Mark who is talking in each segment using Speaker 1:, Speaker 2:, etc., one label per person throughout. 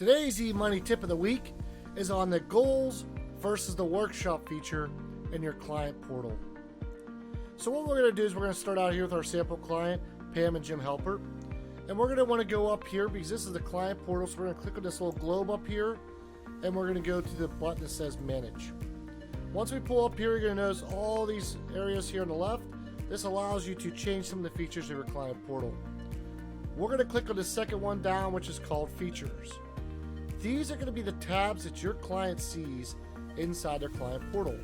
Speaker 1: Today's eMoney tip of the week is on the goals versus the workshop feature in your client portal. So what we're going to do is we're going to start out here with our sample client, Pam and Jim Helper. And we're going to want to go up here because this is the client portal. So we're going to click on this little globe up here and we're going to go to the button that says Manage. Once we pull up here, you're going to notice all these areas here on the left. This allows you to change some of the features of your client portal. We're going to click on the second one down, which is called Features. These are going to be the tabs that your client sees inside their client portal.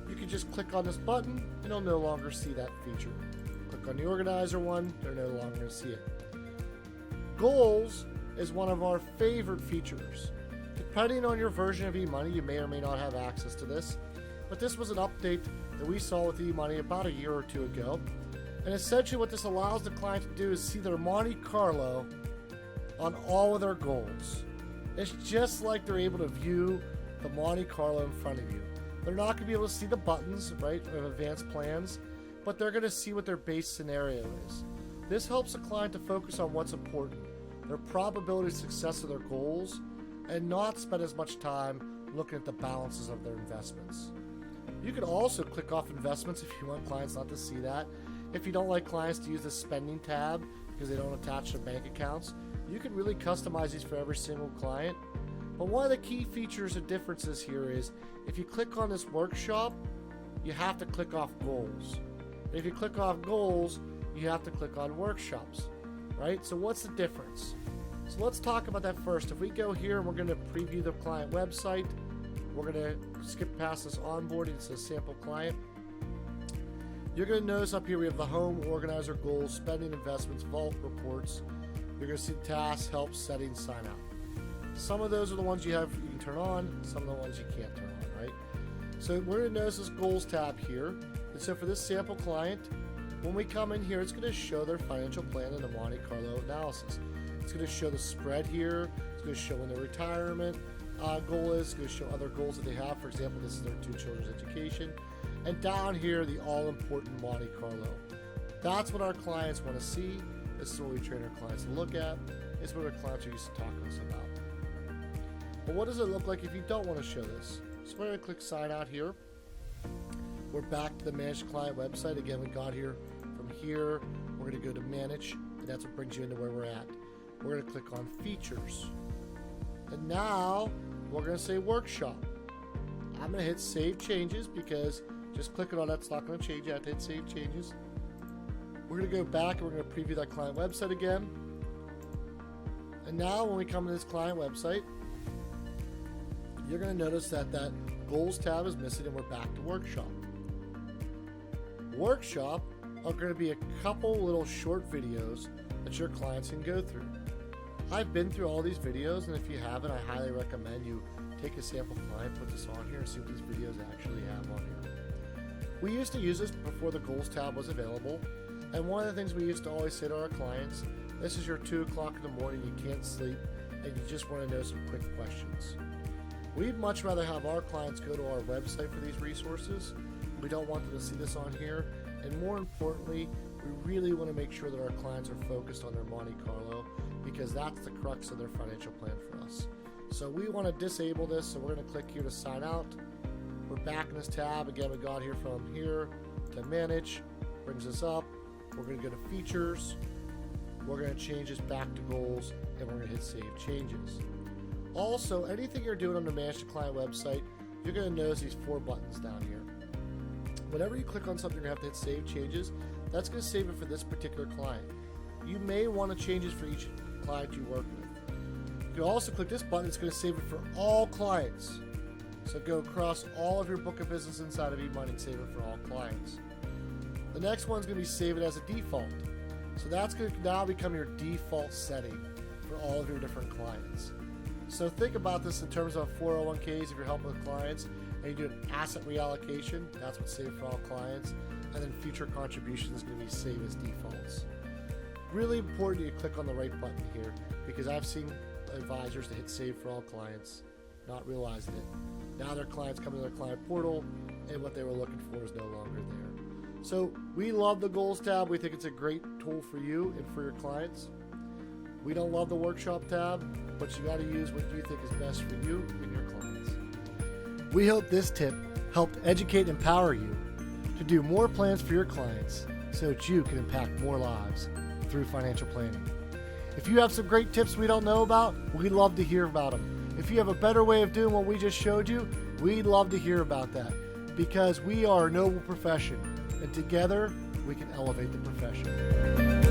Speaker 1: You can just click on this button and you'll no longer see that feature. Click on the organizer one, they're no longer going to see it. Goals is one of our favorite features. Depending on your version of eMoney, you may or may not have access to this, but this was an update that we saw with eMoney about a year or two ago. And essentially what this allows the client to do is see their Monte Carlo on all of their goals. It's just like they're able to view the Monte Carlo in front of you. They're not going to be able to see the buttons, right, of advanced plans, but they're going to see what their base scenario is. This helps the client to focus on what's important, their probability of success of their goals, and not spend as much time looking at the balances of their investments. You can also click off investments if you want clients not to see that. If you don't like clients to use the spending tab because they don't attach their bank accounts, you can really customize these for every single client. But one of the key features and differences here is if you click on this workshop, you have to click off goals. And if you click off goals, you have to click on workshops, right? So what's the difference? So let's talk about that first. If we go here and we're going to preview the client website, we're going to skip past this onboarding. It says sample client. You're going to notice up here we have the home, organizer, goals, spending, investments, vault, reports. You're going to see tasks, help, settings, sign out. Some of those are the ones you can turn on, some of the ones you can't turn on, right? So we're going to notice this goals tab here. And so for this sample client, when we come in here, it's going to show their financial plan and the Monte Carlo analysis. It's going to show the spread here. It's going to show when their retirement goal is. It's going to show other goals that they have. For example, this is their 2 children's education. And down here, the all-important Monte Carlo. That's what our clients want to see. This is what we train our clients to look at. It's what our clients are used to talking to us about. But what does it look like if you don't want to show this? So we're going to click Sign Out here. We're back to the Manage Client website. Again, we got here from here. We're going to go to Manage, and that's what brings you into where we're at. We're going to click on Features. And now we're going to say Workshop. I'm going to hit Save Changes because just clicking on that's not going to change. You have to hit Save Changes. We're going to go back and we're going to preview that client website again. And now when we come to this client website, you're going to notice that that Goals tab is missing and we're back to Workshop. Workshop are going to be a couple little short videos that your clients can go through. I've been through all these videos, and if you haven't, I highly recommend you take a sample client, put this on here, and see what these videos actually have on here. We used to use this before the Goals tab was available, and one of the things we used to always say to our clients, this is your 2 o'clock in the morning, you can't sleep, and you just want to know some quick questions. We'd much rather have our clients go to our website for these resources. We don't want them to see this on here, and more importantly, we really want to make sure that our clients are focused on their Monte Carlo because that's the crux of their financial plan for us. So we want to disable this, so we're going to click here to sign out. We're back in this tab. Again, we got here from here to Manage, brings us up. We're going to go to Features. We're going to change this back to Goals, and we're going to hit Save Changes. Also, anything you're doing on the Manage the Client website, you're going to notice these 4 buttons down here. Whenever you click on something, you're going to have to hit Save Changes. That's going to save it for this particular client. You may want to change it for each client you work with. You can also click this button. It's going to save it for all clients. So go across all of your book of business inside of eMoney and save it for all clients. The next one's going to be save it as a default. So that's going to now become your default setting for all of your different clients. So think about this in terms of 401ks if you're helping with clients and you do an asset reallocation, that's what's saved for all clients. And then future contributions is going to be saved as defaults. Really important you click on the right button here because I've seen advisors that hit save for all clients, not realizing it. Now their clients come to their client portal and what they were looking for is no longer there. So we love the Goals tab. We think it's a great tool for you and for your clients. We don't love the Workshop tab, but you got to use what you think is best for you and your clients. We hope this tip helped educate and empower you to do more plans for your clients so that you can impact more lives through financial planning. If you have some great tips we don't know about, we'd love to hear about them. If you have a better way of doing what we just showed you, we'd love to hear about that, because we are a noble profession, and together we can elevate the profession.